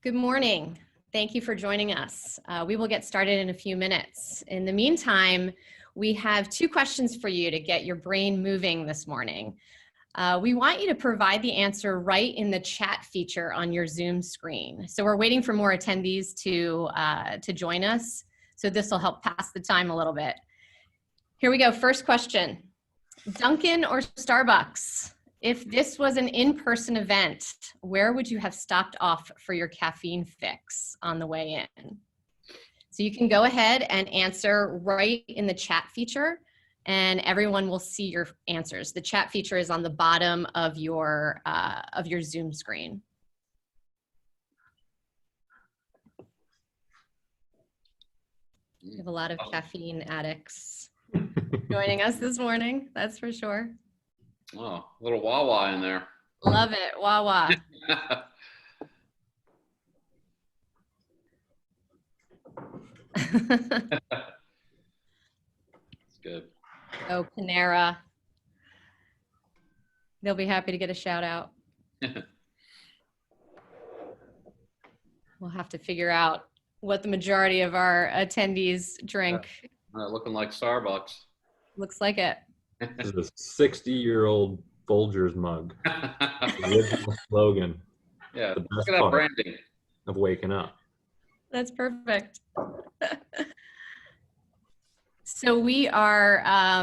Good morning. Thank you for joining us. We will get started in a few minutes. In the meantime, we have two questions for you to get your brain moving this morning. We want you to provide the answer right in the chat feature on your Zoom screen. So we're waiting for more attendees to join us. So this will help pass the time a little bit. Here we go. First question. Dunkin' or Starbucks? If this was an in-person event, where would you have stopped off for your caffeine fix on the way in? So you can go ahead and answer right in the chat feature, and everyone will see your answers. The chat feature is on the bottom of your Zoom screen. We have a lot of caffeine addicts joining us this morning, that's for sure. Oh, a little Wawa in there. Love it, Wawa. It's good. Oh, Panera. They'll be happy to get a shout out. We'll have to figure out what the majority of our attendees drink. Looking like Starbucks. Looks like it. This is a 60-year-old Folgers mug. The original slogan. Yeah, The look best at that part branding. of waking up. That's perfect. So we are,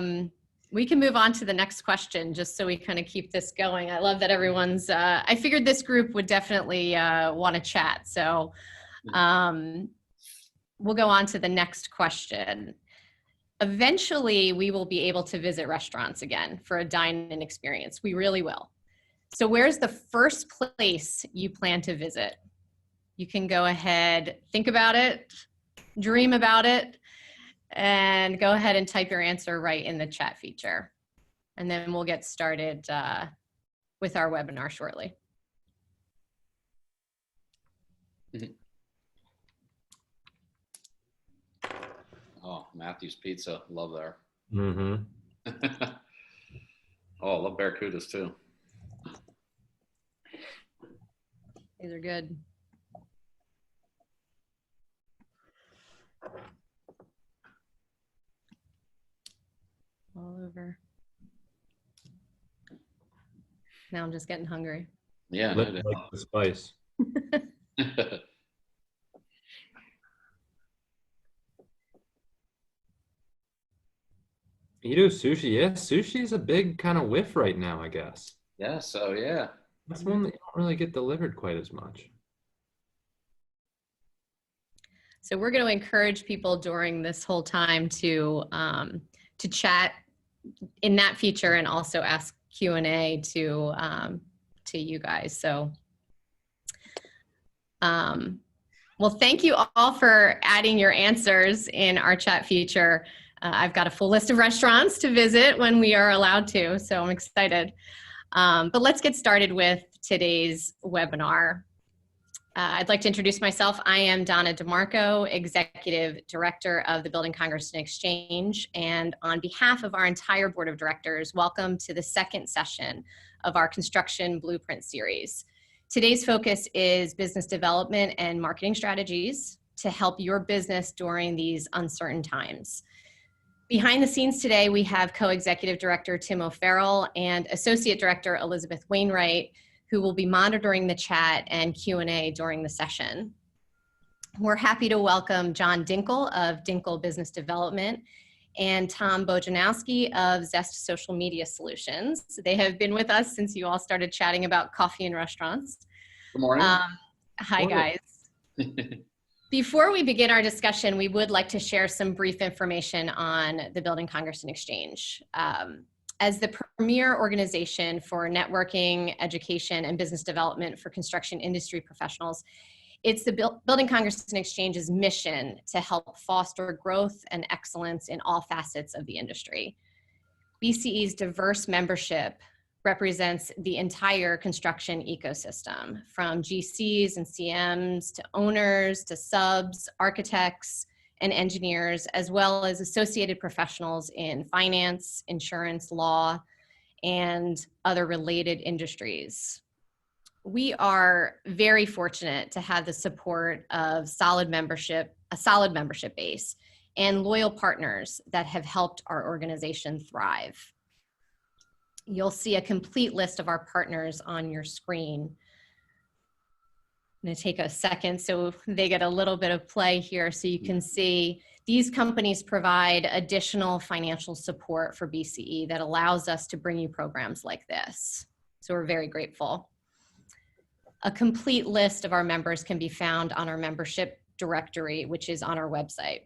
we can move on to the next question just so we kind of keep this going. I love that everyone's, I figured this group would definitely want to chat. So we'll go on to the next question. Eventually, we will be able to visit restaurants again for a dine-in experience. We really will. So where's the first place you plan to visit? You can go ahead, think about it, dream about it, and go ahead and type your answer right in the chat feature. And then we'll get started with our webinar shortly. Oh, Matthew's Pizza. Love there. Mm-hmm. Oh, I love Barracudas too. These are good. All over. Now I'm just getting hungry. Yeah. Like the spice. Edo sushi, yeah, sushi is a big kind of whiff right now, I guess. Yeah, so yeah. That's one that you don't really get delivered quite as much. So we're going to encourage people during this whole time to chat in that feature and also ask Q&A to you guys. So, well, thank you all for adding your answers in our chat feature. I've got a full list of restaurants to visit when we are allowed to, so I'm excited. But let's get started with today's webinar. I'd like to introduce myself. I am Donna DeMarco, Executive Director of the Building Congress and Exchange. And on behalf of our entire Board of Directors, welcome to the second session of our Construction Blueprint series. Today's focus is business development and marketing strategies to help your business during these uncertain times. Behind the scenes today, we have Co-Executive Director Tim O'Farrell and Associate Director Elizabeth Wainwright, who will be monitoring the chat and Q&A during the session. We're happy to welcome John Dinkle of Dinkle Business Development and Tom Bojanowski of Zest Social Media Solutions. They have been with us since you all started chatting about coffee and restaurants. Good morning. Hi, guys. Before we begin our discussion, we would like to share some brief information on the Building Congress and Exchange. As the premier organization for networking, education, and business development for construction industry professionals, it's the Building Congress and Exchange's mission to help foster growth and excellence in all facets of the industry. BCE's diverse membership represents the entire construction ecosystem, from GCs and CMs to owners to subs, architects, and engineers, as well as associated professionals in finance, insurance, law, and other related industries. we are very fortunate to have the support of a solid membership base and loyal partners that have helped our organization thrive. You'll see a complete list of our partners on your screen. I'm going to take a second so they get a little bit of play here so you can see these companies provide additional financial support for BCE that allows us to bring you programs like this. So we're very grateful. A complete list of our members can be found on our membership directory, which is on our website.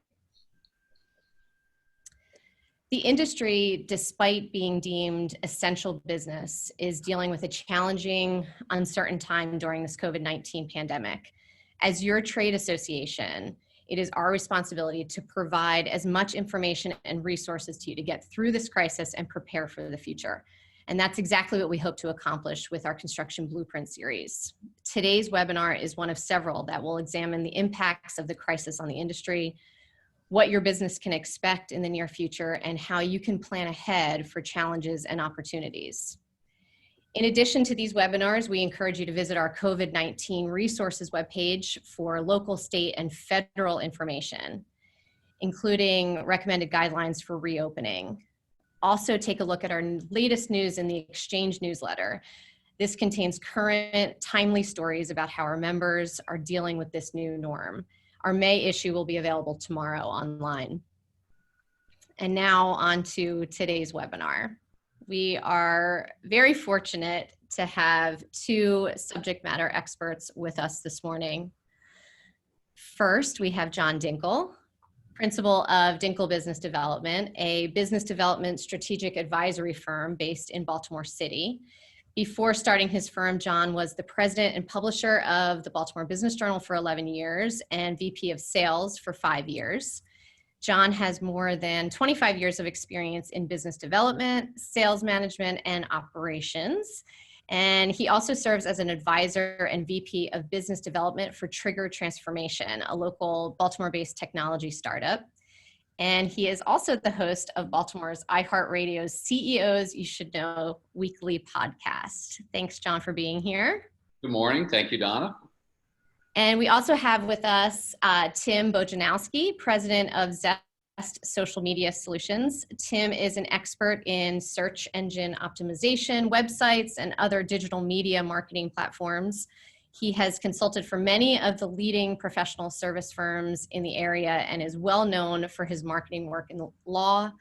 The industry, despite being deemed essential business, is dealing with a challenging, uncertain time during this COVID-19 pandemic. As your trade association, it is our responsibility to provide as much information and resources to you to get through this crisis and prepare for the future. And that's exactly what we hope to accomplish with our Construction Blueprint series. Today's webinar is one of several that will examine the impacts of the crisis on the industry, what your business can expect in the near future, and how you can plan ahead for challenges and opportunities. In addition to these webinars, we encourage you to visit our COVID-19 resources webpage for local, state, and federal information, including recommended guidelines for reopening. Also, take a look at our latest news in the Exchange newsletter. This contains current, timely stories about how our members are dealing with this new norm. Our May issue will be available tomorrow online. And now on to today's webinar. We are very fortunate to have two subject matter experts with us this morning. First, we have John Dinkle, Principal of Dinkle Business Development, a business development strategic advisory firm based in Baltimore City. Before starting his firm, John was the president and publisher of the Baltimore Business Journal for 11 years and VP of sales for 5 years. John has more than 25 years of experience in business development, sales management, and operations. And he also serves as an advisor and VP of business development for Trigger Transformation, a local Baltimore-based technology startup. And he is also the host of Baltimore's iHeartRadio's CEOs You Should Know weekly podcast. Thanks, John, for being here. Good morning. Thank you, Donna. And we also have with us Tim Bojanowski, president of Zest Social Media Solutions. Tim is an expert in search engine optimization, websites, and other digital media marketing platforms. He has consulted for many of the leading professional service firms in the area and is well known for his marketing work in the law,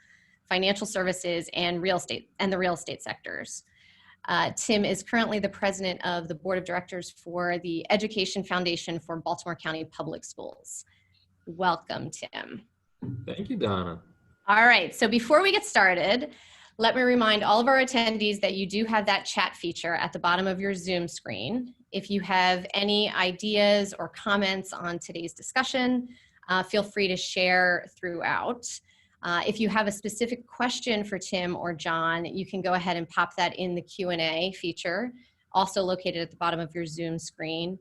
financial services, and real estate and the real estate sectors. Tim is currently the president of the board of directors for the Education Foundation for Baltimore County Public Schools. Welcome, Tim. Thank you, Donna. All right, so before we get started, let me remind all of our attendees that you do have that chat feature at the bottom of your Zoom screen. If you have any ideas or comments on today's discussion, feel free to share throughout. If you have a specific question for Tim or John, you can go ahead and pop that in the Q&A feature, also located at the bottom of your Zoom screen,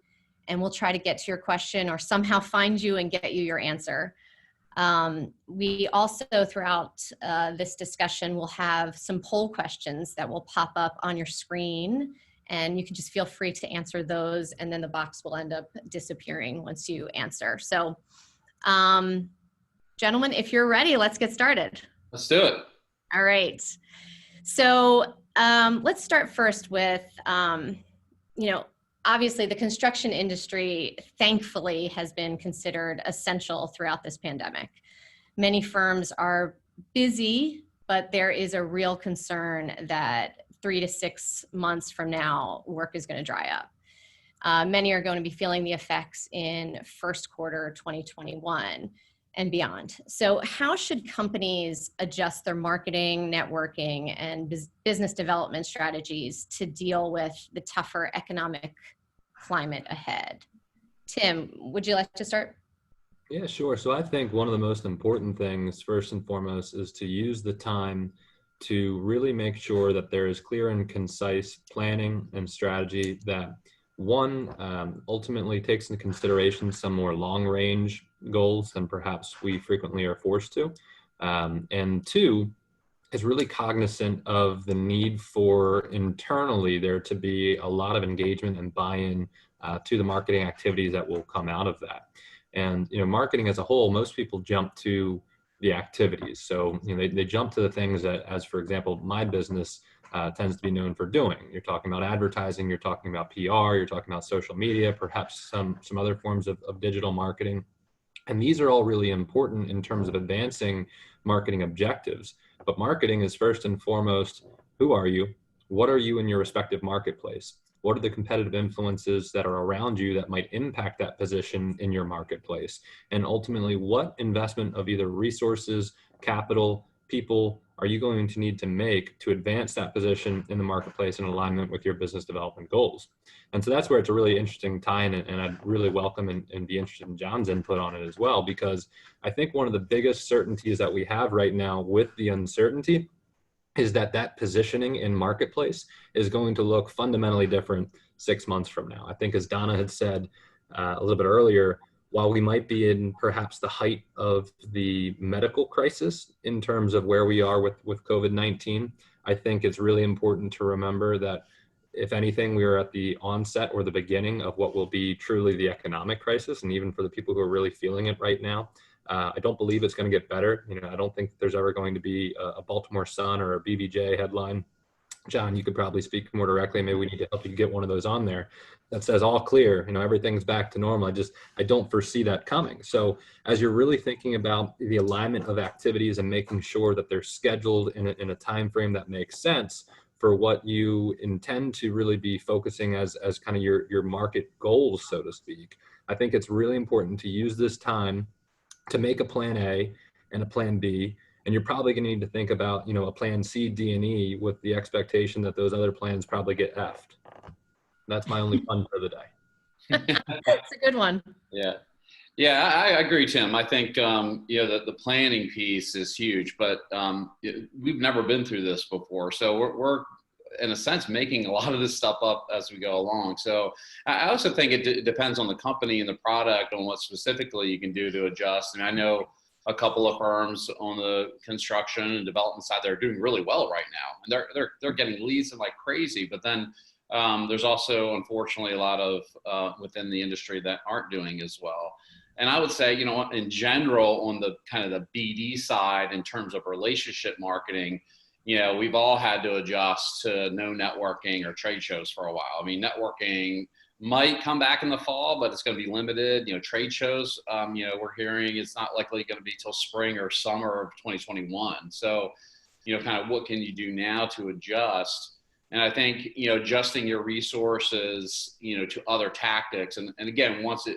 and we'll try to get to your question or somehow find you and get you your answer. We also, throughout this discussion, will have some poll questions that will pop up on your screen, and you can just feel free to answer those, and then the box will end up disappearing once you answer. So, gentlemen, if you're ready, let's get started. Let's do it. All right. So let's start first with, obviously the construction industry, thankfully, has been considered essential throughout this pandemic. Many firms are busy, but there is a real concern that 3 to 6 months from now, work is going to dry up. Many are going to be feeling the effects in first quarter 2021 and beyond. So how should companies adjust their marketing, networking, and business development strategies to deal with the tougher economic climate ahead? Tim, would you like to start? Yeah, sure. So I think one of the most important things, first and foremost, is to use the time to really make sure that there is clear and concise planning and strategy that, one, ultimately takes into consideration some more long-range goals than perhaps we frequently are forced to, and two, is really cognizant of the need for internally there to be a lot of engagement and buy-in to the marketing activities that will come out of that. And, marketing as a whole, most people jump to the activities. So, they jump to the things that, as for example, my business tends to be known for doing. You're talking about advertising, you're talking about PR, you're talking about social media, perhaps some other forms of digital marketing. And these are all really important in terms of advancing marketing objectives. But marketing is first and foremost, who are you? What are you in your respective marketplace? What are the competitive influences that are around you that might impact that position in your marketplace? And ultimately, what investment of either resources, capital, people are you going to need to make to advance that position in the marketplace in alignment with your business development goals? And so that's where it's a really interesting tie-in, and I'd really welcome and be interested in John's input on it as well, because I think one of the biggest certainties that we have right now with the uncertainty is that positioning in marketplace is going to look fundamentally different 6 months from now. I think, as Donna had said a little bit earlier, while we might be in perhaps the height of the medical crisis in terms of where we are with COVID-19, I think it's really important to remember that if anything, we are at the onset or the beginning of what will be truly the economic crisis. And even for the people who are really feeling it right now, I don't believe it's going to get better. I don't think there's ever going to be a Baltimore Sun or a BBJ headline. John, you could probably speak more directly. Maybe we need to help you get one of those on there that says all clear, everything's back to normal. I don't foresee that coming. So as you're really thinking about the alignment of activities and making sure that they're scheduled in a time frame that makes sense for what you intend to really be focusing as kind of your market goals, so to speak, I think it's really important to use this time to make a plan A and a plan B. And you're probably going to need to think about, a plan C, D, and E with the expectation that those other plans probably get F'd. That's my only pun for the day. That's a good one. Yeah. Yeah, I agree, Tim. I think, the planning piece is huge, but we've never been through this before. So we're in a sense, making a lot of this stuff up as we go along. So I also think it depends on the company and the product on what specifically you can do to adjust. And I know a couple of firms on the construction and development side that are doing really well right now. And they're getting leads like crazy, but then there's also, unfortunately, a lot of within the industry that aren't doing as well. And I would say, in general, on the kind of the BD side, in terms of relationship marketing, we've all had to adjust to no networking or trade shows for a while. I mean, networking might come back in the fall, but it's going to be limited. Trade shows, we're hearing it's not likely going to be till spring or summer of 2021. So, kind of what can you do now to adjust? And I think, adjusting your resources, to other tactics. And again, once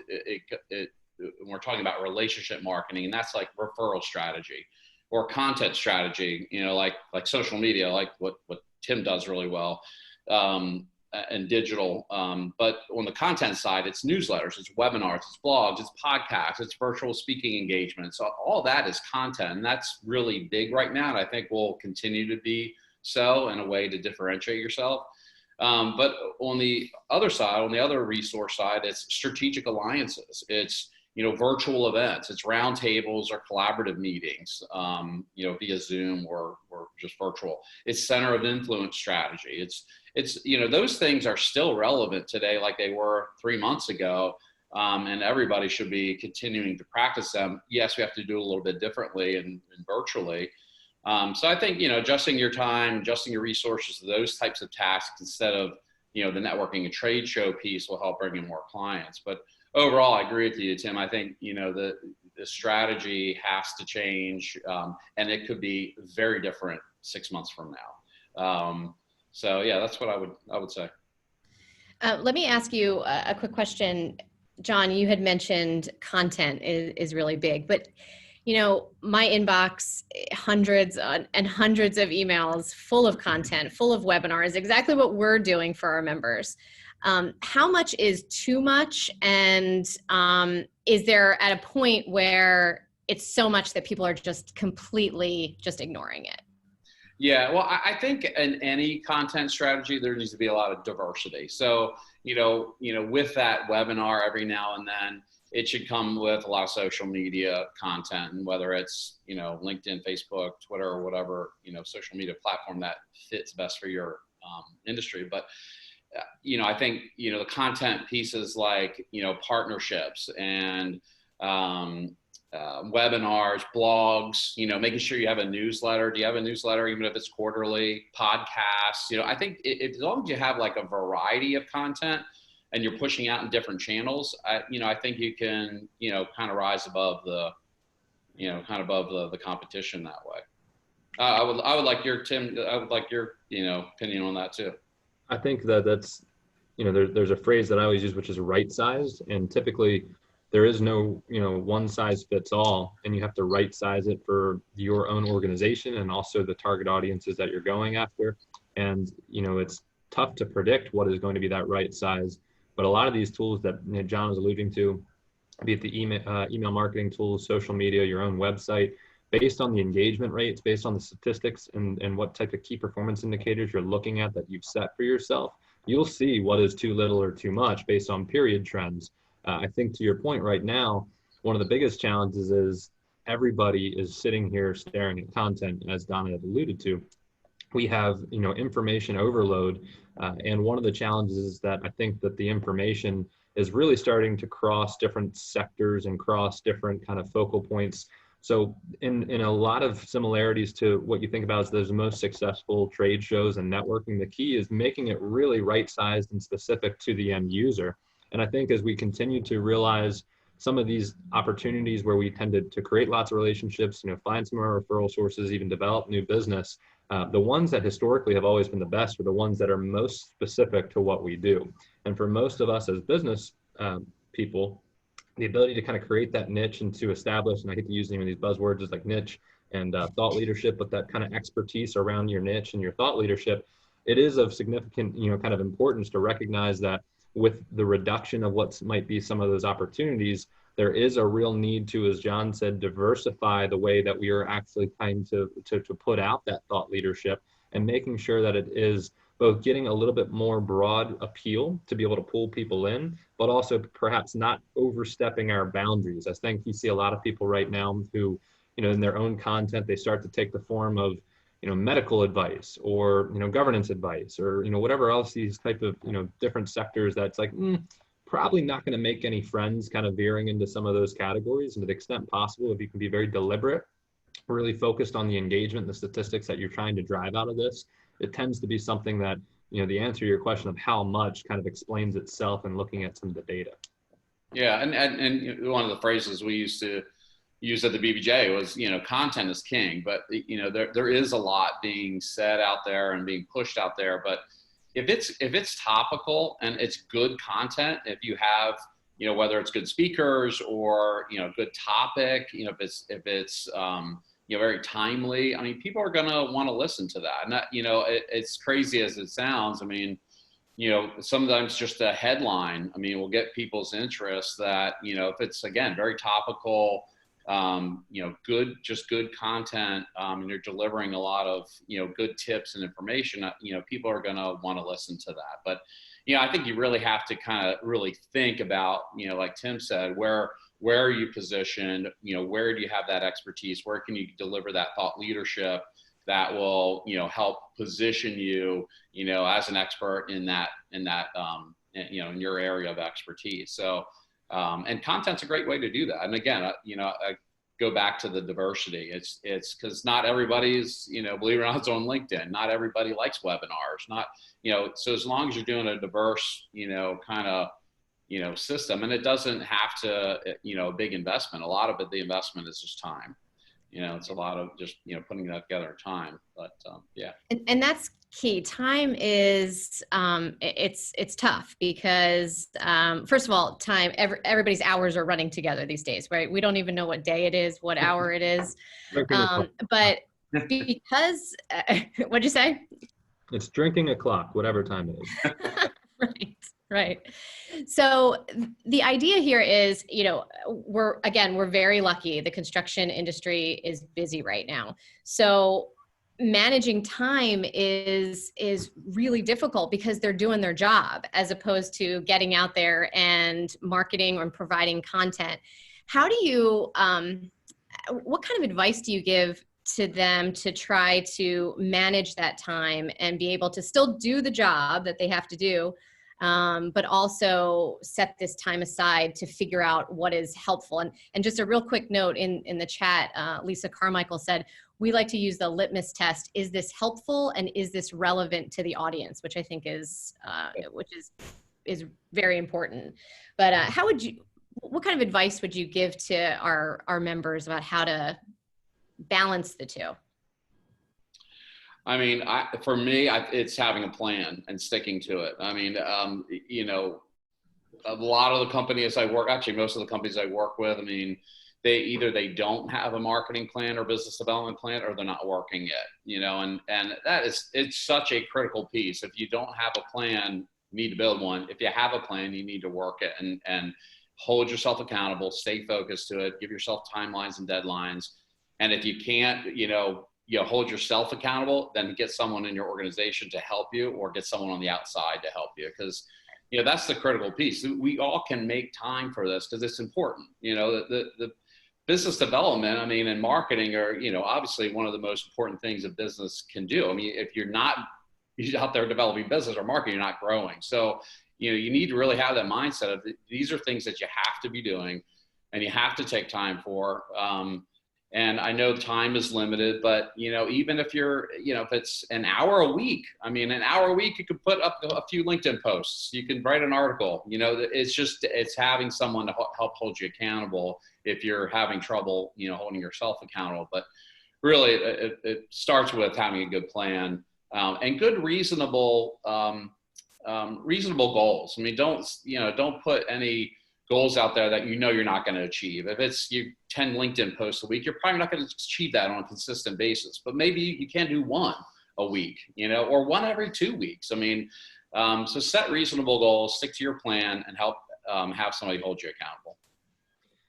we're talking about relationship marketing, and that's like referral strategy or content strategy, like social media, like what Tim does really well, and digital. But on the content side, it's newsletters, it's webinars, it's blogs, it's podcasts, it's virtual speaking engagements. So all that is content, and that's really big right now. And I think will continue to be so in a way to differentiate yourself. But on the other side, on the other resource side, it's strategic alliances. It's, virtual events, it's roundtables or collaborative meetings, via Zoom or just virtual. It's center of influence strategy. It's those things are still relevant today like they were 3 months ago. And everybody should be continuing to practice them. Yes, we have to do a little bit differently and virtually. So I think, adjusting your time, adjusting your resources to those types of tasks instead of, the networking and trade show piece will help bring in more clients. But overall, I agree with you, Tim. I think, the strategy has to change, and it could be very different 6 months from now. So yeah, that's what I would say. Let me ask you a quick question. John, you had mentioned content is really big, but my inbox, hundreds and hundreds of emails full of content, full of webinars, exactly what we're doing for our members. How much is too much? And is there at a point where it's so much that people are just completely just ignoring it? Yeah, well, I think in any content strategy, there needs to be a lot of diversity. So, with that webinar every now and then, it should come with a lot of social media content, and whether it's, LinkedIn, Facebook, Twitter, or whatever, social media platform that fits best for your industry. But I think, the content pieces like, partnerships and webinars, blogs, making sure you have a newsletter. Do you have a newsletter, even if it's quarterly? Podcasts, I think as long as you have like a variety of content and you're pushing out in different channels, I think you can, kind of rise above the, the competition that way. I would like your, Tim, I would like your, opinion on that too. I think that's, there's a phrase that I always use, which is right sized. And typically there is no, one size fits all, and you have to right size it for your own organization and also the target audiences that you're going after. And, it's tough to predict what is going to be that right size. But a lot of these tools that John was alluding to, be it the email marketing tools, social media, your own website, based on the engagement rates, based on the statistics and what type of key performance indicators you're looking at that you've set for yourself, you'll see what is too little or too much based on period trends. I think to your point right now, one of the biggest challenges is everybody is sitting here staring at content, as Donna had alluded to. We have, information overload. And one of the challenges is that I think that the information is really starting to cross different sectors and cross different kind of focal points. So in a lot of similarities to what you think about as those most successful trade shows and networking, the key is making it really right-sized and specific to the end user. And I think as we continue to realize some of these opportunities where we tend to create lots of relationships, find some of our referral sources, even develop new business, the ones that historically have always been the best are the ones that are most specific to what we do. And for most of us as business people, the ability to kind of create that niche and to establish, and I hate to use any of these buzzwords just like niche and thought leadership, but that kind of expertise around your niche and your thought leadership, it is of significant, kind of importance to recognize that with the reduction of what might be some of those opportunities, there is a real need to, as John said, diversify the way that we are actually trying to put out that thought leadership and making sure that it is both getting a little bit more broad appeal to be able to pull people in, but also perhaps not overstepping our boundaries. I think you see a lot of people right now who, in their own content, they start to take the form of, medical advice or, governance advice or, whatever else, these type of, different sectors that's like, probably not going to make any friends, kind of veering into some of those categories. And to the extent possible, if you can be very deliberate, really focused on the engagement, the statistics that you're trying to drive out of this, it tends to be something that, the answer to your question of how much kind of explains itself in looking at some of the data. Yeah, and one of the phrases we used to use at the BBJ was, content is king, but there is a lot being said out there and being pushed out there. But if it's topical and it's good content, if you have, whether it's good speakers or, good topic, if it's very timely, I mean, people are going to want to listen to that. And that, it's crazy as it sounds. I mean, sometimes just a headline, I mean, will get people's interest that, if it's, again, very topical, good content, and you're delivering a lot of, good tips and information, people are going to want to listen to that. But, I think you really have to kind of really think about, like Tim said, where are you positioned? Where do you have that expertise? Where can you deliver that thought leadership that will, help position you, as an expert in that, in your area of expertise. So, and content's a great way to do that. And again, I go back to the diversity. It's because not everybody's, believe it or not, it's on LinkedIn. Not everybody likes webinars. Not, so as long as you're doing a diverse, kind of, system, and it doesn't have to, a big investment. A lot of it, the investment is just time. It's a lot of just, putting that together time, but yeah. And that's key. Time is, it's tough because, first of all, time, everybody's hours are running together these days, right? We don't even know what day it is, what hour it is. But because, what'd you say? It's drinking o'clock, whatever time it is. Right. So the idea here is, we're very lucky. The construction industry is busy right now. So managing time is really difficult because they're doing their job as opposed to getting out there and marketing or providing content. How do you what kind of advice do you give to them to try to manage that time and be able to still do the job that they have to do, but also set this time aside to figure out what is helpful? And just a real quick note in the chat, Lisa Carmichael said, we like to use the litmus test. Is this helpful and is this relevant to the audience? Which I think is very important. But what kind of advice would you give to our members about how to balance the two? I mean, for me, it's having a plan and sticking to it. I mean, you know, a lot of the companies I work, actually most of the companies I work with, I mean, they don't have a marketing plan or business development plan, or they're not working yet, you know, and it's such a critical piece. If you don't have a plan, you need to build one. If you have a plan, you need to work it and hold yourself accountable, stay focused to it, give yourself timelines and deadlines. And if you can't, you know, hold yourself accountable, then get someone in your organization to help you, or get someone on the outside to help you. Because, you know, that's the critical piece. We all can make time for this because it's important. You know, the business development, I mean, and marketing are, you know, obviously one of the most important things a business can do. I mean, if you're not out there developing business or marketing, you're not growing. So, you know, you need to really have that mindset of these are things that you have to be doing and you have to take time for. And I know time is limited, but, you know, even if you're, you know, if it's an hour a week, I mean, an hour a week, you could put up a few LinkedIn posts, you can write an article, you know, it's having someone to help hold you accountable if you're having trouble, you know, holding yourself accountable. But really it starts with having a good plan, and good, reasonable goals. I mean, don't put any goals out there that you know you're not going to achieve. If it's 10 LinkedIn posts a week, you're probably not going to achieve that on a consistent basis. But maybe you can do one a week, you know, or one every 2 weeks. I mean, so set reasonable goals, stick to your plan, and help have somebody hold you accountable.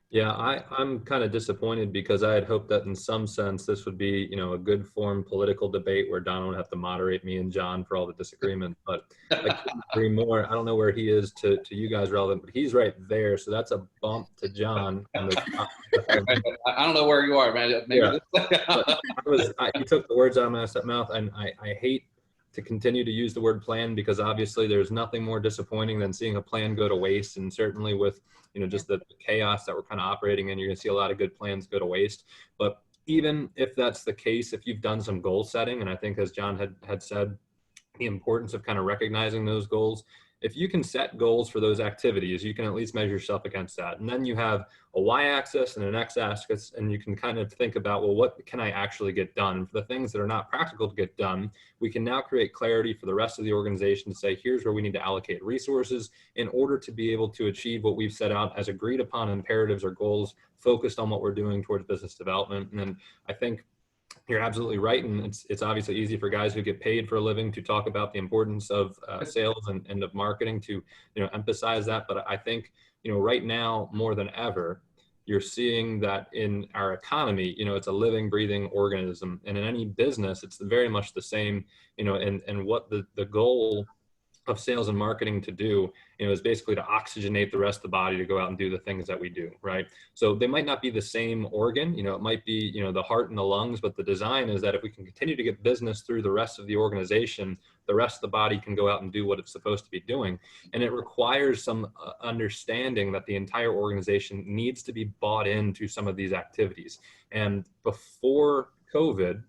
Yeah, I'm kind of disappointed because I had hoped that in some sense this would be, you know, a good form political debate where Don would have to moderate me and John for all the disagreement. But I couldn't agree more. I don't know where he is to you guys relevant, but he's right there. So that's a bump to John. I don't know where you are, man. Maybe yeah. He took the words out of my mouth, and I hate to continue to use the word plan because obviously there's nothing more disappointing than seeing a plan go to waste. And certainly with, you know, just the chaos that we're kind of operating in, you're going to see a lot of good plans go to waste. But even if that's the case, if you've done some goal setting, and I think as John had said, the importance of kind of recognizing those goals, if you can set goals for those activities, you can at least measure yourself against that. And then you have a y-axis and an x-axis, and you can kind of think about, well, what can I actually get done? And for the things that are not practical to get done, we can now create clarity for the rest of the organization to say, here's where we need to allocate resources in order to be able to achieve what we've set out as agreed upon imperatives or goals focused on what we're doing towards business development. And then I think you're absolutely right, and it's obviously easy for guys who get paid for a living to talk about the importance of sales and of marketing to, you know, emphasize that. But I think, you know, right now more than ever, you're seeing that in our economy, you know, it's a living, breathing organism, and in any business, it's very much the same, you know, and what the goal of sales and marketing to do, you know, is basically to oxygenate the rest of the body to go out and do the things that we do, right? So they might not be the same organ, you know, it might be, you know, the heart and the lungs, but the design is that if we can continue to get business through the rest of the organization, the rest of the body can go out and do what it's supposed to be doing. And it requires some understanding that the entire organization needs to be bought into some of these activities. And before COVID,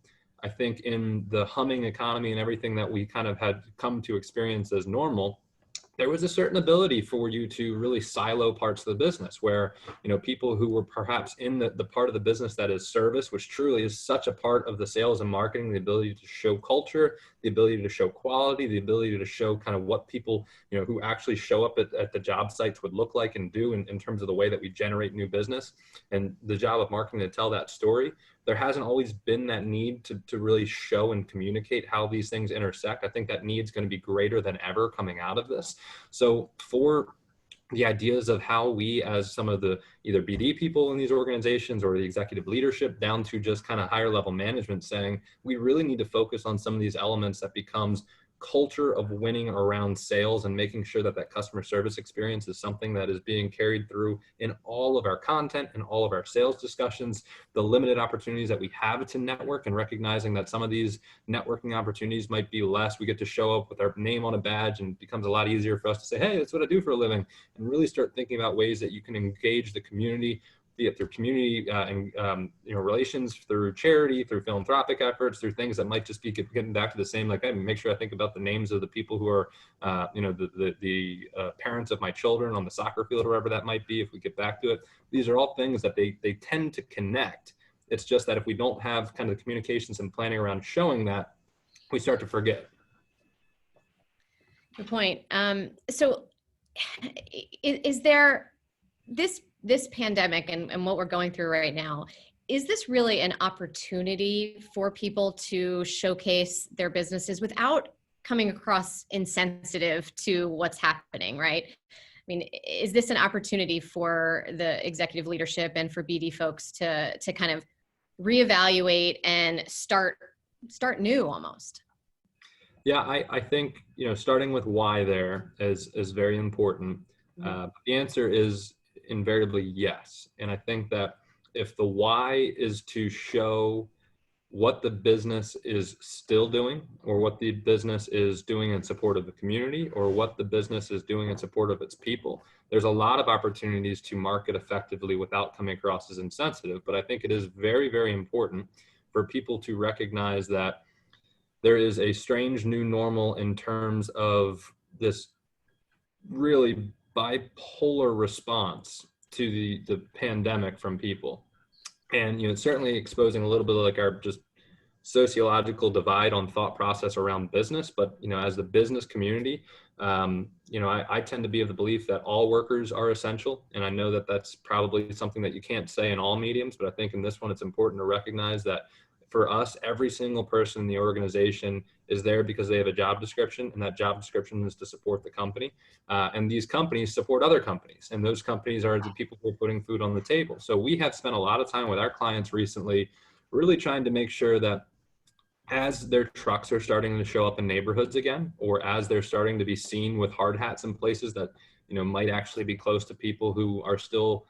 I think in the humming economy and everything that we kind of had come to experience as normal, there was a certain ability for you to really silo parts of the business where, you know, people who were perhaps in the part of the business that is service, which truly is such a part of the sales and marketing, the ability to show culture, the ability to show quality, the ability to show kind of what people, you know, who actually show up at the job sites would look like and do in terms of the way that we generate new business, and the job of marketing to tell that story. There hasn't always been that need to really show and communicate how these things intersect. I think that need's going to be greater than ever coming out of this. So for the ideas of how we, as some of the either BD people in these organizations or the executive leadership down to just kind of higher level management, saying we really need to focus on some of these elements that becomes culture of winning around sales, and making sure that that customer service experience is something that is being carried through in all of our content and all of our sales discussions, the limited opportunities that we have to network, and recognizing that some of these networking opportunities might be less. We get to show up with our name on a badge, and it becomes a lot easier for us to say, hey, that's what I do for a living, and really start thinking about ways that you can engage the community, be it through community and relations, through charity, through philanthropic efforts, through things that might just be getting back to the same, like I make sure I think about the names of the people who are, the parents of my children on the soccer field or wherever that might be, if we get back to it. These are all things that they tend to connect. It's just that if we don't have kind of the communications and planning around showing that, we start to forget. Good point. So is there this pandemic and what we're going through right now, is this really an opportunity for people to showcase their businesses without coming across insensitive to what's happening, right? I mean, is this an opportunity for the executive leadership and for BD folks to kind of reevaluate and start new almost? Yeah, I think, starting with why there is very important. The answer is invariably yes. And I think that if the why is to show what the business is still doing, or what the business is doing in support of the community, or what the business is doing in support of its people, there's a lot of opportunities to market effectively without coming across as insensitive. But I think it is very, very important for people to recognize that there is a strange new normal in terms of this really bipolar response to the pandemic from people. And, it's certainly exposing a little bit of like our just sociological divide on thought process around business. But, as the business community, I tend to be of the belief that all workers are essential. And I know that that's probably something that you can't say in all mediums, but I think in this one, it's important to recognize that for us, every single person in the organization is there because they have a job description, and that job description is to support the company. And these companies support other companies, and those companies are the people who are putting food on the table. So we have spent a lot of time with our clients recently, really trying to make sure that as their trucks are starting to show up in neighborhoods again, or as they're starting to be seen with hard hats in places that, might actually be close to people who are still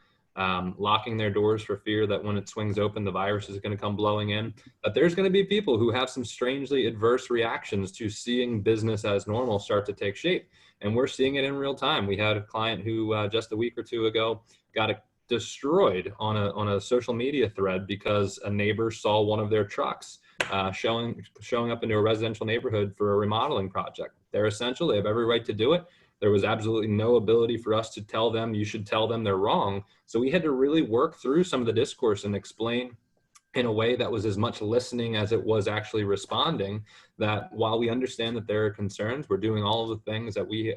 locking their doors for fear that when it swings open, the virus is going to come blowing in, that there's going to be people who have some strangely adverse reactions to seeing business as normal start to take shape. And we're seeing it in real time. We had a client who just a week or two ago got destroyed on a social media thread because a neighbor saw one of their trucks showing up into a residential neighborhood for a remodeling project. They're essential. They have every right to do it. There was absolutely no ability for us to tell them, you should tell them they're wrong. So we had to really work through some of the discourse and explain in a way that was as much listening as it was actually responding, that while we understand that there are concerns, we're doing all of the things that we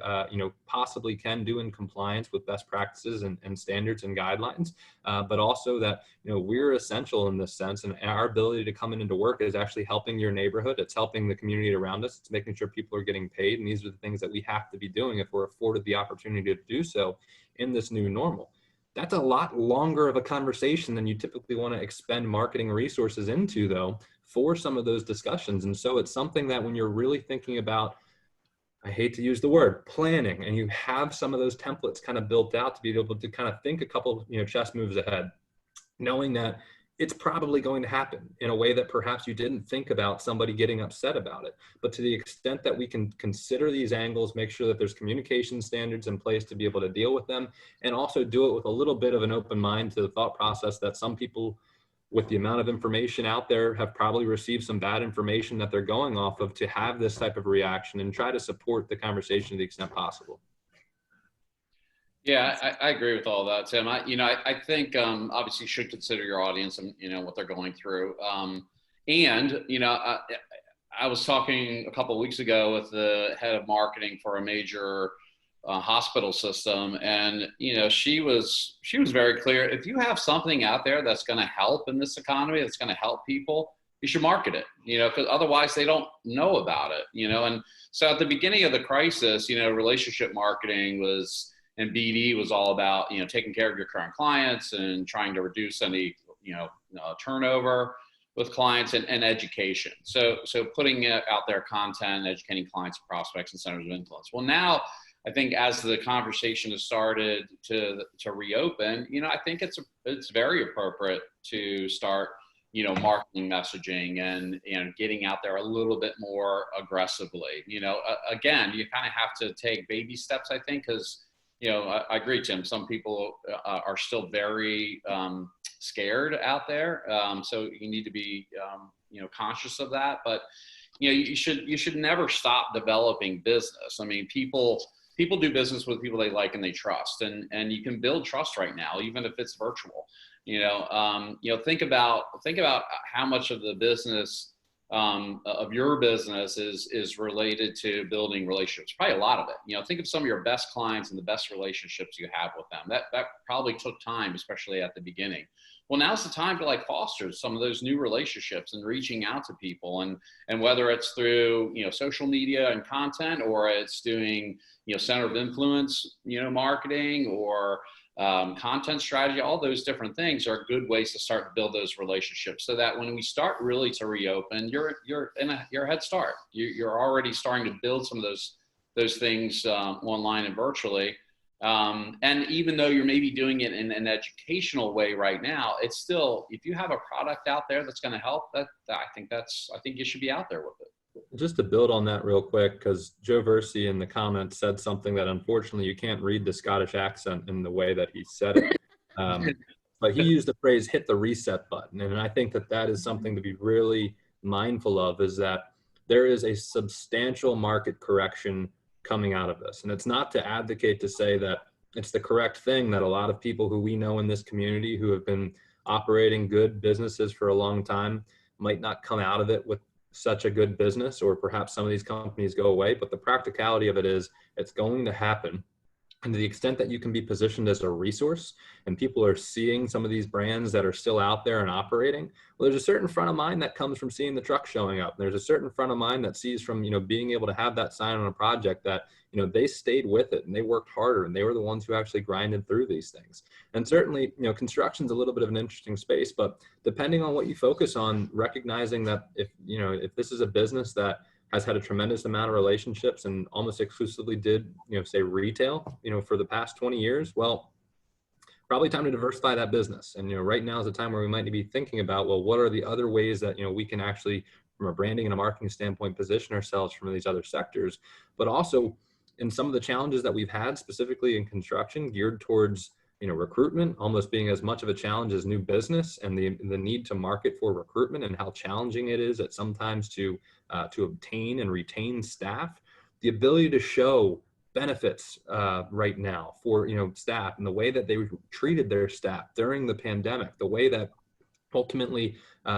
possibly can do in compliance with best practices and standards and guidelines, but also that we're essential in this sense, and our ability to come into work is actually helping your neighborhood. It's helping the community around us. It's making sure people are getting paid, and these are the things that we have to be doing if we're afforded the opportunity to do so in this new normal. That's a lot longer of a conversation than you typically want to expend marketing resources into, though, for some of those discussions. And so it's something that when you're really thinking about, I hate to use the word planning, and you have some of those templates kind of built out to be able to kind of think a couple, chess moves ahead, knowing that it's probably going to happen in a way that perhaps you didn't think about somebody getting upset about it. But to the extent that we can consider these angles, make sure that there's communication standards in place to be able to deal with them, and also do it with a little bit of an open mind to the thought process that some people, with the amount of information out there, have probably received some bad information that they're going off of, to have this type of reaction and try to support the conversation to the extent possible. Yeah, I agree with all that, Tim. I think obviously you should consider your audience and what they're going through. I was talking a couple of weeks ago with the head of marketing for a major hospital system, and she was very clear. If you have something out there that's going to help in this economy, that's going to help people, you should market it. Because otherwise they don't know about it. And so at the beginning of the crisis, relationship marketing was and BD was all about, taking care of your current clients and trying to reduce any, turnover with clients, and education. So putting out there content, educating clients, prospects, and centers of influence. Well, now I think as the conversation has started to reopen, I think it's very appropriate to start, marketing messaging and, getting out there a little bit more aggressively. Again, you kind of have to take baby steps, I think, because, I agree, Tim, some people are still very scared out there. So you need to be, conscious of that. But, you should never stop developing business. I mean, people do business with people they like and they trust, and you can build trust right now, even if it's virtual. Think about how much of the business of your business is related to building relationships. Probably a lot of it. Think of some of your best clients and the best relationships you have with them. That probably took time, especially at the beginning. Well, now's the time to foster some of those new relationships and reaching out to people, and whether it's through social media and content, or it's doing center of influence marketing, or content strategy. All those different things are good ways to start to build those relationships, so that when we start really to reopen, you're in your head start. You're already starting to build some of those things online and virtually. And even though you're maybe doing it in an educational way right now, it's still, if you have a product out there that's going to help, I think you should be out there with it. Just to build on that real quick, because Joe Versi in the comments said something that unfortunately you can't read the Scottish accent in the way that he said it. But he used the phrase "hit the reset button," and I think that is something to be really mindful of, is that there is a substantial market correction coming out of this. And it's not to advocate to say that it's the correct thing that a lot of people who we know in this community who have been operating good businesses for a long time might not come out of it with such a good business, or perhaps some of these companies go away. But the practicality of it is it's going to happen. And to the extent that you can be positioned as a resource and people are seeing some of these brands that are still out there and operating, well, there's a certain front of mind that comes from seeing the truck showing up. There's a certain front of mind that sees from, being able to have that sign on a project that, they stayed with it and they worked harder and they were the ones who actually grinded through these things. And certainly, construction's a little bit of an interesting space, but depending on what you focus on, recognizing that if this is a business that has had a tremendous amount of relationships and almost exclusively did, say retail, for the past 20 years, well, probably time to diversify that business. And, right now is a time where we might be thinking about, well, what are the other ways that, we can actually, from a branding and a marketing standpoint, position ourselves from these other sectors, but also in some of the challenges that we've had specifically in construction geared towards, recruitment almost being as much of a challenge as new business, and the need to market for recruitment and how challenging it is at sometimes to obtain and retain staff. The ability to show benefits right now for staff, and the way that they treated their staff during the pandemic, the way that ultimately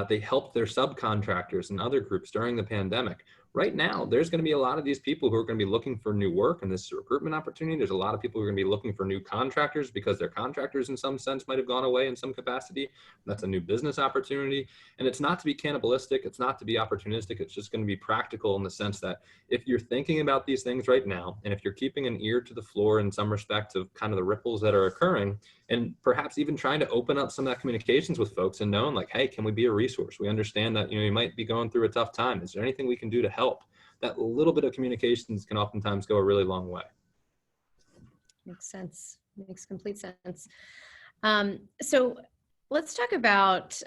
they helped their subcontractors and other groups during the pandemic. Right now, there's going to be a lot of these people who are going to be looking for new work, and this is a recruitment opportunity. There's a lot of people who are going to be looking for new contractors because their contractors in some sense might have gone away in some capacity. That's a new business opportunity. And it's not to be cannibalistic. It's not to be opportunistic. It's just going to be practical in the sense that if you're thinking about these things right now, and if you're keeping an ear to the floor in some respects of kind of the ripples that are occurring, and perhaps even trying to open up some of that communications with folks and knowing like, hey, can we be a resource? We understand that, you might be going through a tough time. Is there anything we can do to help? That little bit of communications can oftentimes go a really long way. Makes sense. Makes complete sense. So let's talk about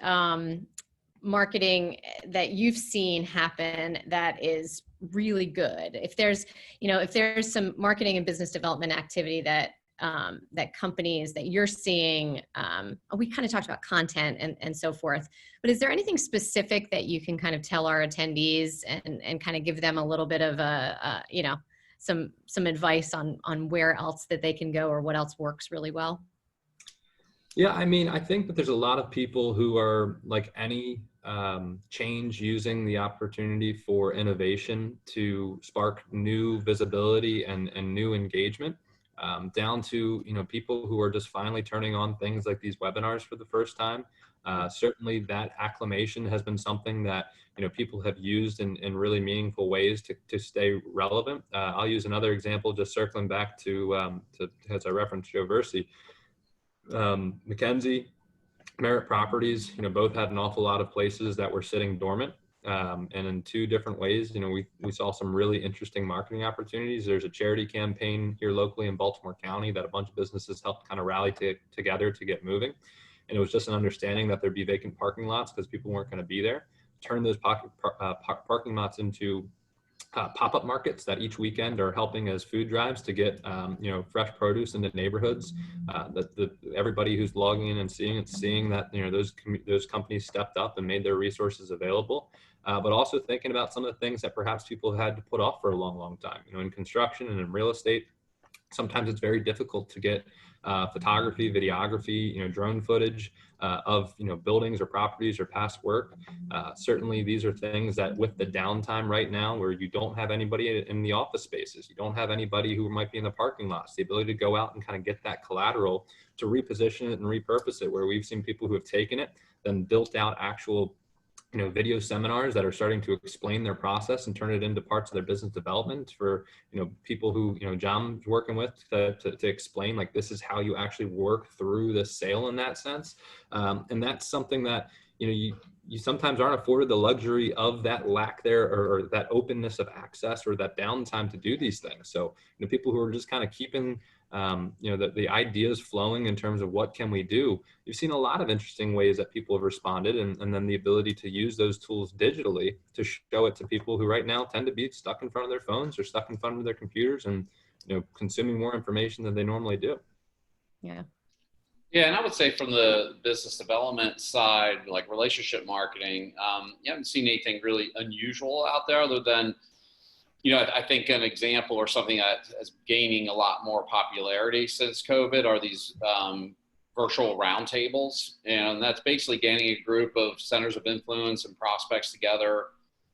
marketing that you've seen happen that is really good. If there's some marketing and business development activity that companies that you're seeing, we kind of talked about content and so forth, but is there anything specific that you can kind of tell our attendees and kind of give them a little bit of some advice on where else that they can go or what else works really well? Yeah, I mean, I think that there's a lot of people who are like any change, using the opportunity for innovation to spark new visibility and new engagement. down to, people who are just finally turning on things like these webinars for the first time. Certainly that acclimation has been something that, people have used in really meaningful ways to stay relevant. I'll use another example, just circling back to as I referenced Joe Versi. Mackenzie, Merit Properties, both had an awful lot of places that were sitting dormant. And in two different ways, we saw some really interesting marketing opportunities. There's a charity campaign here locally in Baltimore County that a bunch of businesses helped kind of rally together to get moving. And it was just an understanding that there'd be vacant parking lots because people weren't going to be there. Turn those parking lots into pop-up markets that each weekend are helping as food drives to get fresh produce into neighborhoods. Everybody who's logging in and seeing that those companies stepped up and made their resources available, but also thinking about some of the things that perhaps people had to put off for a long time. In construction and in real estate, sometimes it's very difficult to get photography, videography, drone footage of buildings or properties or past work. Certainly these are things that, with the downtime right now where you don't have anybody in the office spaces, you don't have anybody who might be in the parking lots, the ability to go out and kind of get that collateral to reposition it and repurpose it, where we've seen people who have taken it, then built out actual video seminars that are starting to explain their process and turn it into parts of their business development for, people who, John's working with to explain, like, this is how you actually work through the sale in that sense. And that's something that, you sometimes aren't afforded the luxury of that lack there, or that openness of access or that downtime to do these things. So, people who are just kind of keeping the ideas flowing in terms of what can we do. You've seen a lot of interesting ways that people have responded, and then the ability to use those tools digitally to show it to people who right now tend to be stuck in front of their phones or stuck in front of their computers and, consuming more information than they normally do. Yeah. Yeah, and I would say from the business development side, like relationship marketing, you haven't seen anything really unusual out there other than, I think an example or something that is gaining a lot more popularity since COVID are these virtual roundtables. And that's basically getting a group of centers of influence and prospects together,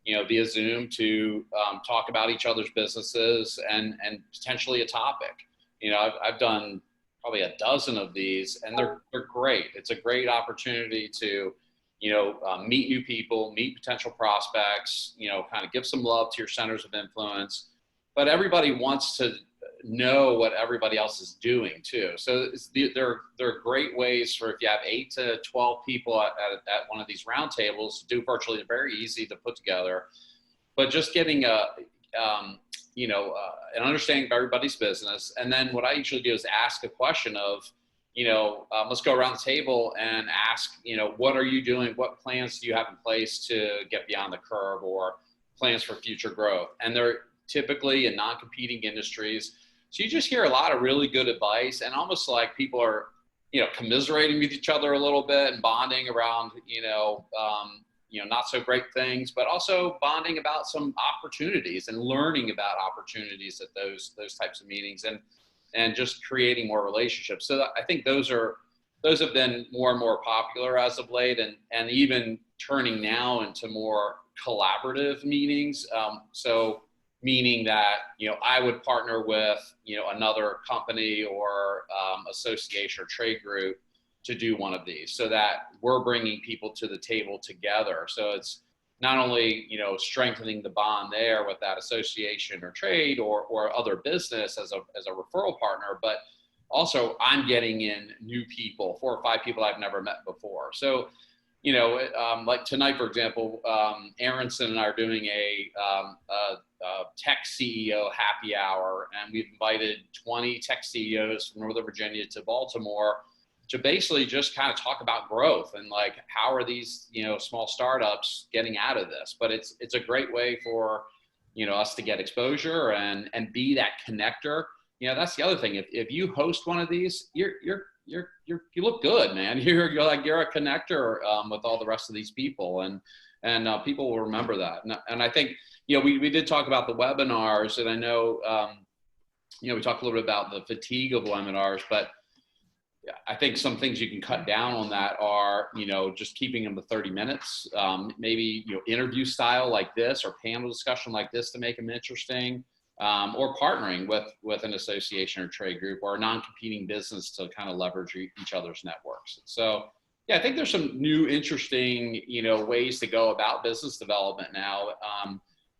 via Zoom to talk about each other's businesses and potentially a topic. I've done probably a dozen of these, and they're great. It's a great opportunity to, meet new people, meet potential prospects, kind of give some love to your centers of influence. But everybody wants to know what everybody else is doing too. So they're great ways for, if you have 8 to 12 people at one of these roundtables, to do virtually. They're very easy to put together, but just getting an understanding of everybody's business. And then what I usually do is ask a question of, let's go around the table and ask, what are you doing? What plans do you have in place to get beyond the curve, or plans for future growth? And they're typically in non-competing industries. So you just hear a lot of really good advice, and almost like people are, commiserating with each other a little bit and bonding around, not so great things, but also bonding about some opportunities and learning about opportunities at those types of meetings, and just creating more relationships. So I think those have been more and more popular as of late, and even turning now into more collaborative meetings. So meaning that, I would partner with, another company or association or trade group to do one of these, so that we're bringing people to the table together. So it's not only, strengthening the bond there with that association or trade or other business as a referral partner, but also I'm getting in new people, 4 or 5 people I've never met before. So, like tonight, for example, Aronson and I are doing a tech CEO happy hour, and we've invited 20 tech CEOs from Northern Virginia to Baltimore to basically just kind of talk about growth and, like, how are these, small startups getting out of this. But it's a great way for, us to get exposure and be that connector. That's the other thing. If you host one of these, you look good, man. You're a connector with all the rest of these people, and people will remember that. And I think, we did talk about the webinars, and I know, we talked a little bit about the fatigue of webinars, but I think some things you can cut down on that are, just keeping them to 30 minutes, maybe, interview style like this or panel discussion like this to make them interesting. or partnering with an association or trade group or a non-competing business to kind of leverage each other's networks. So yeah, I think there's some new interesting, ways to go about business development now.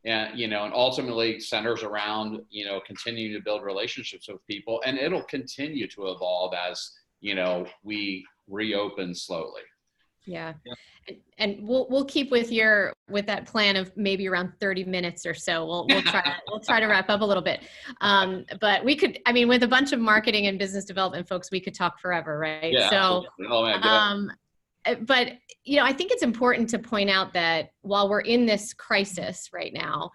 And ultimately centers around, continuing to build relationships with people, and it'll continue to evolve as, we reopen slowly. Yeah. And we'll keep with that plan of maybe around 30 minutes or so. We'll try to wrap up a little bit. But we could, with a bunch of marketing and business development folks, we could talk forever, right? Yeah, so, absolutely. Oh, man, but I think it's important to point out that while we're in this crisis right now,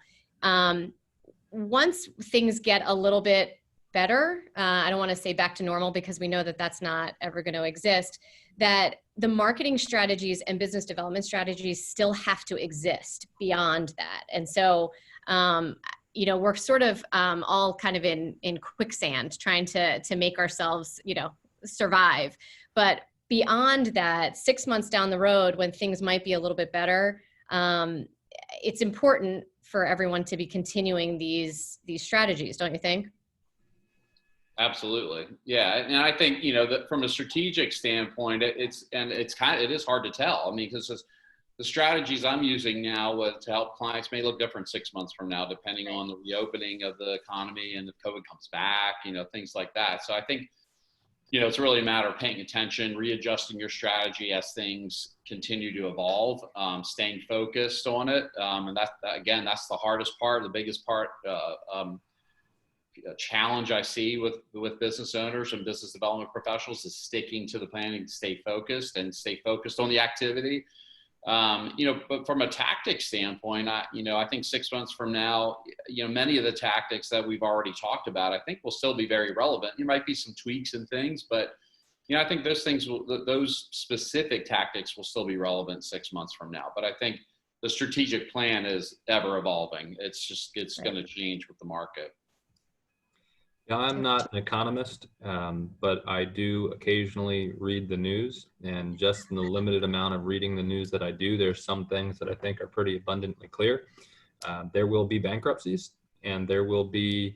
once things get a little bit better, I don't want to say back to normal because we know that that's not ever going to exist, that the marketing strategies and business development strategies still have to exist beyond that. And so, we're sort of all kind of in quicksand trying to make ourselves, survive. But beyond that, 6 months down the road when things might be a little bit better, it's important for everyone to be continuing these strategies, don't you think? Absolutely. Yeah. And I think, that from a strategic standpoint, it is hard to tell. Because the strategies I'm using now to help clients may look different 6 months from now, depending on the reopening of the economy and if COVID comes back, things like that. So I think, it's really a matter of paying attention, readjusting your strategy as things continue to evolve, staying focused on it. And that's the hardest part, the biggest part, challenge I see with business owners and business development professionals is sticking to the planning, to stay focused on the activity. But from a tactic standpoint, I think 6 months from now, many of the tactics that we've already talked about, I think will still be very relevant. There might be some tweaks and things, but I think those specific tactics will still be relevant 6 months from now. But I think the strategic plan is ever evolving. It's going to change with the market. Now, I'm not an economist, but I do occasionally read the news, and just in the limited amount of reading the news that I do, there's some things that I think are pretty abundantly clear. There will be bankruptcies, and there will be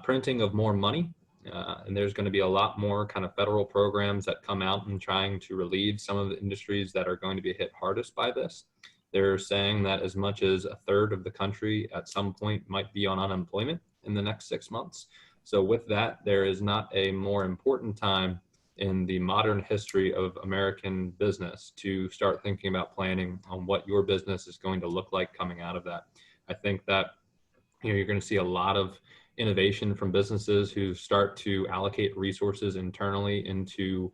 printing of more money, and there's going to be a lot more kind of federal programs that come out and trying to relieve some of the industries that are going to be hit hardest by this. They're saying that as much as a third of the country at some point might be on unemployment in the next 6 months. So with that, there is not a more important time in the modern history of American business to start thinking about planning on what your business is going to look like coming out of that. I think that you're going to see a lot of innovation from businesses who start to allocate resources internally into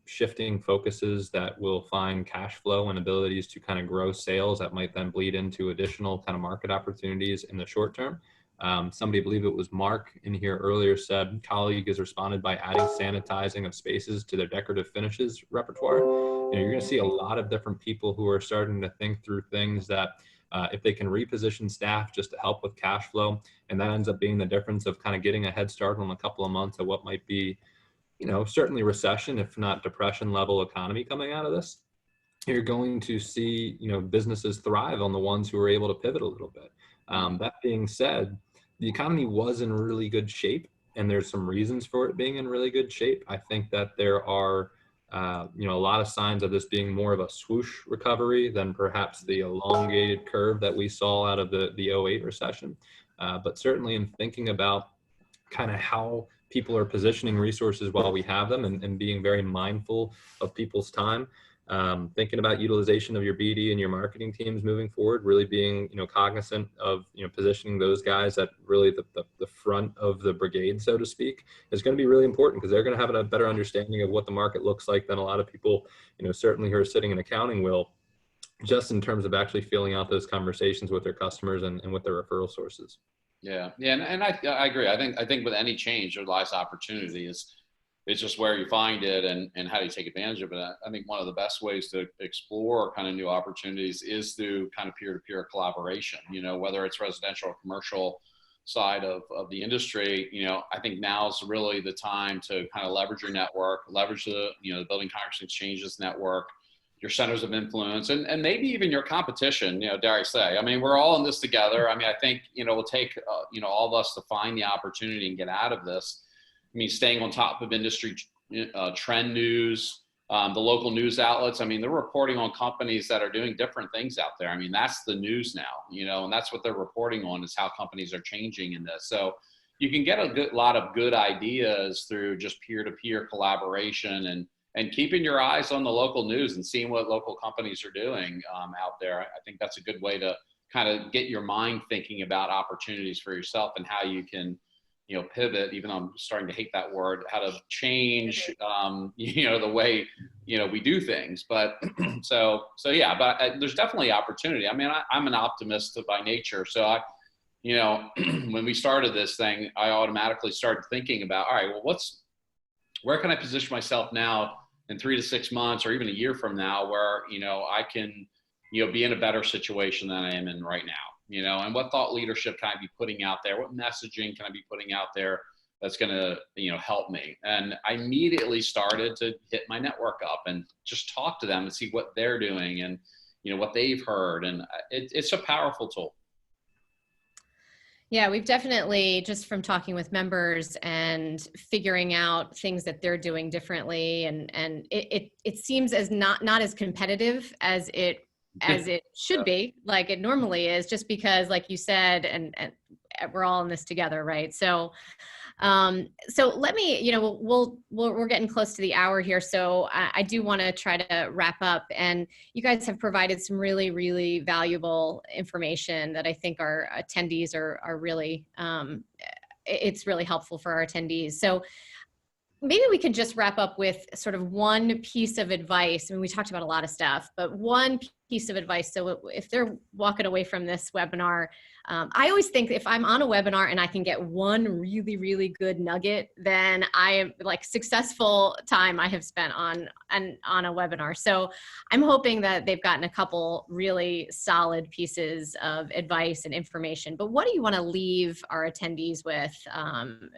shifting focuses that will find cash flow and abilities to kind of grow sales that might then bleed into additional kind of market opportunities in the short term. Somebody, I believe it was Mark in here earlier, said colleague has responded by adding sanitizing of spaces to their decorative finishes repertoire. You're going to see a lot of different people who are starting to think through things that if they can reposition staff just to help with cash flow, and that ends up being the difference of kind of getting a head start on a couple of months of what might be, certainly recession, if not depression level economy coming out of this. You're going to see, businesses thrive on the ones who are able to pivot a little bit. That being said, the economy was in really good shape, and there's some reasons for it being in really good shape. I think that there are, a lot of signs of this being more of a swoosh recovery than perhaps the elongated curve that we saw out of the 08 recession. But certainly in thinking about kind of how people are positioning resources while we have them and being very mindful of people's time. Thinking about utilization of your BD and your marketing teams moving forward, really being, cognizant of, positioning those guys at really the front of the brigade, so to speak, is going to be really important because they're going to have a better understanding of what the market looks like than a lot of people, certainly who are sitting in accounting will, just in terms of actually filling out those conversations with their customers and with their referral sources. Yeah. And I agree. I think with any change, there lies opportunity. It's just where you find it and how you take advantage of it. I think one of the best ways to explore kind of new opportunities is through kind of peer-to-peer collaboration, whether it's residential or commercial side of the industry. I think now is really the time to kind of leverage your network, leverage the Building Congress Exchanges network, your centers of influence, and maybe even your competition, dare I say. I mean, we're all in this together. I mean, I think, it'll take, all of us to find the opportunity and get out of this. I mean, staying on top of industry trend news, the local news outlets. I mean, they're reporting on companies that are doing different things out there. I mean, that's the news now, and that's what they're reporting on, is how companies are changing in this. So you can get a lot of good ideas through just peer-to-peer collaboration and keeping your eyes on the local news and seeing what local companies are doing out there. I think that's a good way to kind of get your mind thinking about opportunities for yourself and how you can, pivot, even though I'm starting to hate that word, how to change, the way, we do things. But so yeah, but there's definitely opportunity. I mean, I'm an optimist by nature. So when we started this thing, I automatically started thinking about, all right, well, where can I position myself now in 3 to 6 months or even a year from now where, I can, be in a better situation than I am in right now, and what thought leadership can I be putting out there? What messaging can I be putting out there that's going to, help me? And I immediately started to hit my network up and just talk to them and see what they're doing and, what they've heard. And it's a powerful tool. Yeah, we've definitely, just from talking with members and figuring out things that they're doing differently, and it seems as not as competitive as it should be, like it normally is, just because, like you said, and we're all in this together, right? So let me, we're getting close to the hour here. So I do want to try to wrap up, and you guys have provided some really, really valuable information that I think our attendees are really, it's really helpful for our attendees. So maybe we could just wrap up with sort of one piece of advice. I mean, we talked about a lot of stuff, but one piece of advice. So if they're walking away from this webinar, I always think if I'm on a webinar and I can get one really, really good nugget, then I am like successful time I have spent on a webinar. So I'm hoping that they've gotten a couple really solid pieces of advice and information. But what do you want to leave our attendees with,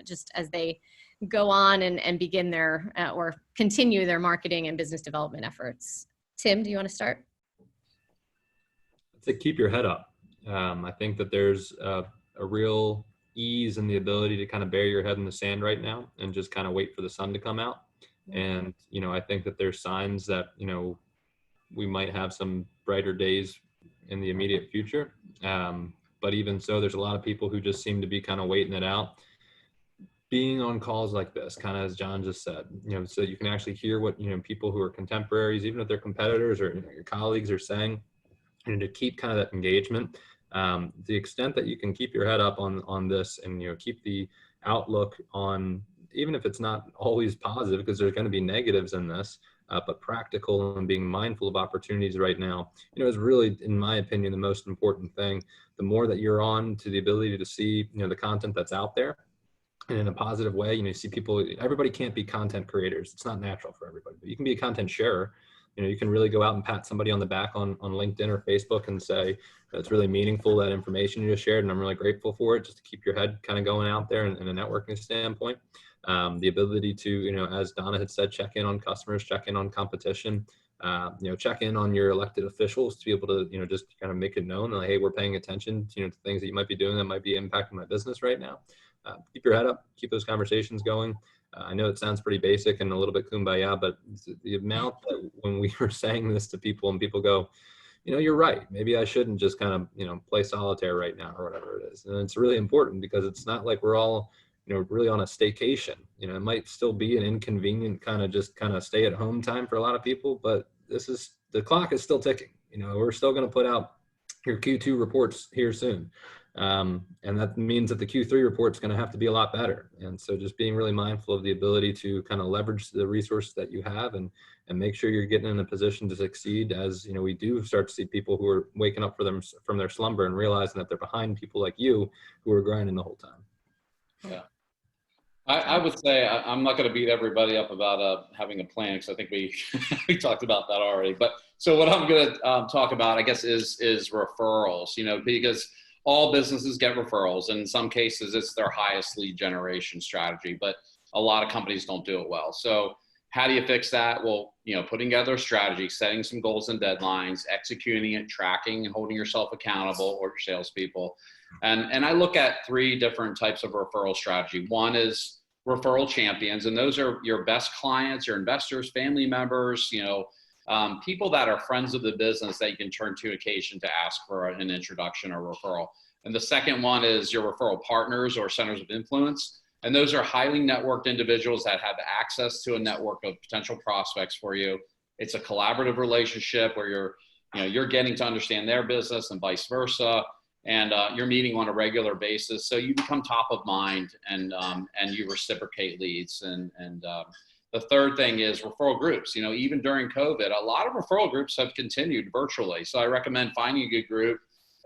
just as they go on and begin their or continue their marketing and business development efforts? Tim, do you want to start? To keep your head up. I think that there's a real ease in the ability to kind of bury your head in the sand right now and just kind of wait for the sun to come out. And, I think that there's signs that, we might have some brighter days in the immediate future. But even so, there's a lot of people who just seem to be kind of waiting it out. Being on calls like this, kind of as John just said, so you can actually hear what, people who are contemporaries, even if they're competitors or your colleagues are saying, and to keep kind of that engagement. The extent that you can keep your head up on this and, keep the outlook on, even if it's not always positive, because there's going to be negatives in this, but practical and being mindful of opportunities right now, is really, in my opinion, the most important thing. The more that you're on to the ability to see, the content that's out there, and in a positive way, you see people, everybody can't be content creators. It's not natural for everybody, but you can be a content sharer. You can really go out and pat somebody on the back on LinkedIn or Facebook and say, it's really meaningful, that information you just shared, and I'm really grateful for it, just to keep your head kind of going out there in a networking standpoint. The ability to, as Donna had said, check in on customers, check in on competition, check in on your elected officials to be able to, just kind of make it known that, hey, we're paying attention, to things that you might be doing that might be impacting my business right now. Keep your head up, keep those conversations going. I know it sounds pretty basic and a little bit kumbaya, but the amount that when we were saying this to people and people go, you're right, maybe I shouldn't just kind of, play solitaire right now or whatever it is. And it's really important because it's not like we're all, really on a staycation. It might still be an inconvenient kind of stay at home time for a lot of people, but the clock is still ticking. We're still going to put out your Q2 reports here soon. And that means that the Q3 report is going to have to be a lot better. And so just being really mindful of the ability to kind of leverage the resources that you have and make sure you're getting in a position to succeed as, we do start to see people who are waking up from their slumber and realizing that they're behind people like you who are grinding the whole time. Yeah. I would say I'm not going to beat everybody up about having a plan, because I think we talked about that already. But so what I'm going to talk about, I guess, is referrals, because all businesses get referrals. And in some cases, it's their highest lead generation strategy, but a lot of companies don't do it well. So How do you fix that? Well, putting together a strategy, setting some goals and deadlines, executing it, tracking and holding yourself accountable, or your salespeople. And I look at 3 different types of referral strategy. One is referral champions, and those are your best clients, your investors, family members, people that are friends of the business that you can turn to occasion to ask for an introduction or referral. And the second one is your referral partners or centers of influence. And those are highly networked individuals that have access to a network of potential prospects for you. It's a collaborative relationship where you're getting to understand their business and vice versa. And you're meeting on a regular basis. So you become top of mind and you reciprocate leads. And the third thing is referral groups. Even during COVID, a lot of referral groups have continued virtually. So I recommend finding a good group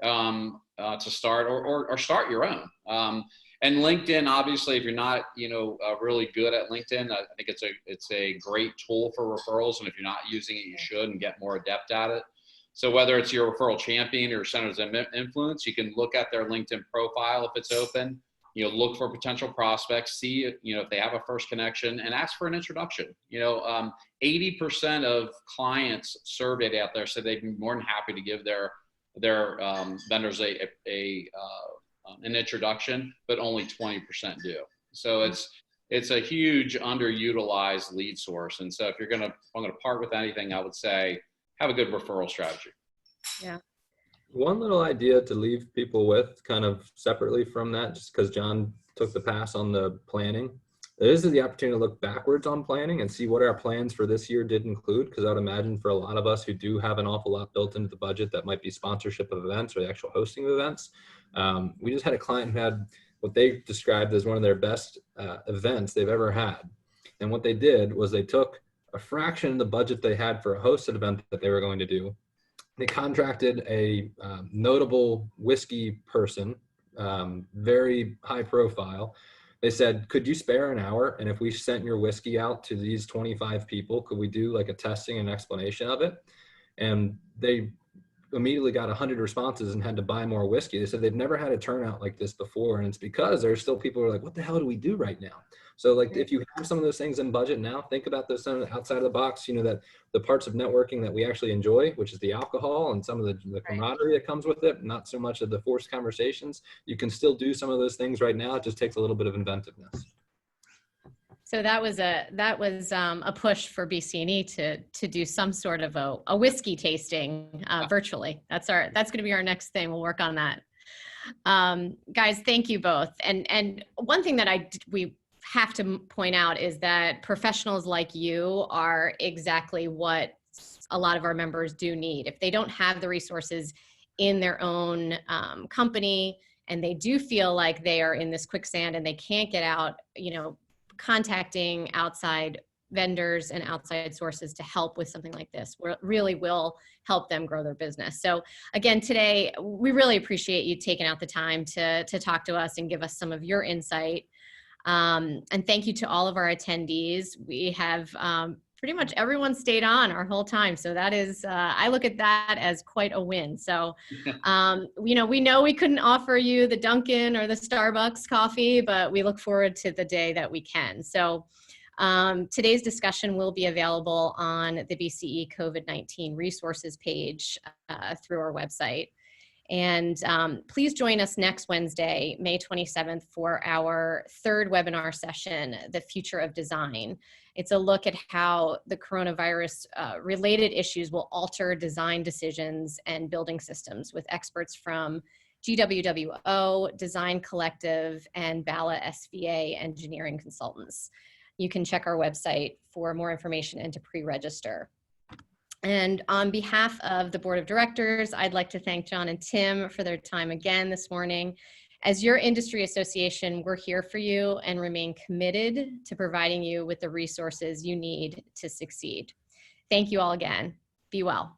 to start or start your own. And LinkedIn, obviously, if you're not, really good at LinkedIn, I think it's a great tool for referrals. And if you're not using it, you should and get more adept at it. So whether it's your referral champion or centers of influence, you can look at their LinkedIn profile if it's open. Look for potential prospects, see if they have a first connection, and ask for an introduction. 80% of clients surveyed out there said they'd be more than happy to give their vendors an introduction, but only 20% do. So it's a huge underutilized lead source. And so if I'm going to part with anything, I would say have a good referral strategy. Yeah. One little idea to leave people with kind of separately from that, just because John took the pass on the planning, this is the opportunity to look backwards on planning and see what our plans for this year did include. Because I would imagine for a lot of us who do have an awful lot built into the budget, that might be sponsorship of events or the actual hosting of events. We just had a client who had what they described as one of their best events they've ever had. And what they did was they took a fraction of the budget they had for a hosted event that they were going to do. They contracted a notable whiskey person, very high profile. They said, could you spare an hour? And if we sent your whiskey out to these 25 people, could we do like a testing and explanation of it? And they immediately got 100 responses and had to buy more whiskey. They said they've never had a turnout like this before. And it's because there's still people who are like, what the hell do we do right now? So like, if you have some of those things in budget now, think about those outside of the box, that the parts of networking that we actually enjoy, which is the alcohol and some of the camaraderie that comes with it, not so much of the forced conversations. You can still do some of those things right now. It just takes a little bit of inventiveness. So that was a push for BC&E to do some sort of a whiskey tasting virtually. That's going to be our next thing. We'll work on that. Guys, thank you both. And one thing that we have to point out is that professionals like you are exactly what a lot of our members do need. If they don't have the resources in their own company and they do feel like they are in this quicksand and they can't get out, contacting outside vendors and outside sources to help with something like this really will help them grow their business. So again, today, we really appreciate you taking out the time to talk to us and give us some of your insight. And thank you to all of our attendees. We have pretty much everyone stayed on our whole time. So that is, I look at that as quite a win. So, we know we couldn't offer you the Dunkin' or the Starbucks coffee, but we look forward to the day that we can. So today's discussion will be available on the BCE COVID-19 resources page through our website. And please join us next Wednesday, May 27th, for our third webinar session, The Future of Design. It's a look at how the coronavirus related issues will alter design decisions and building systems with experts from GWWO, Design Collective, and Bala SVA Engineering Consultants. You can check our website for more information and to pre-register. And on behalf of the Board of Directors, I'd like to thank John and Tim for their time again this morning. As your industry association, we're here for you and remain committed to providing you with the resources you need to succeed. Thank you all again. Be well.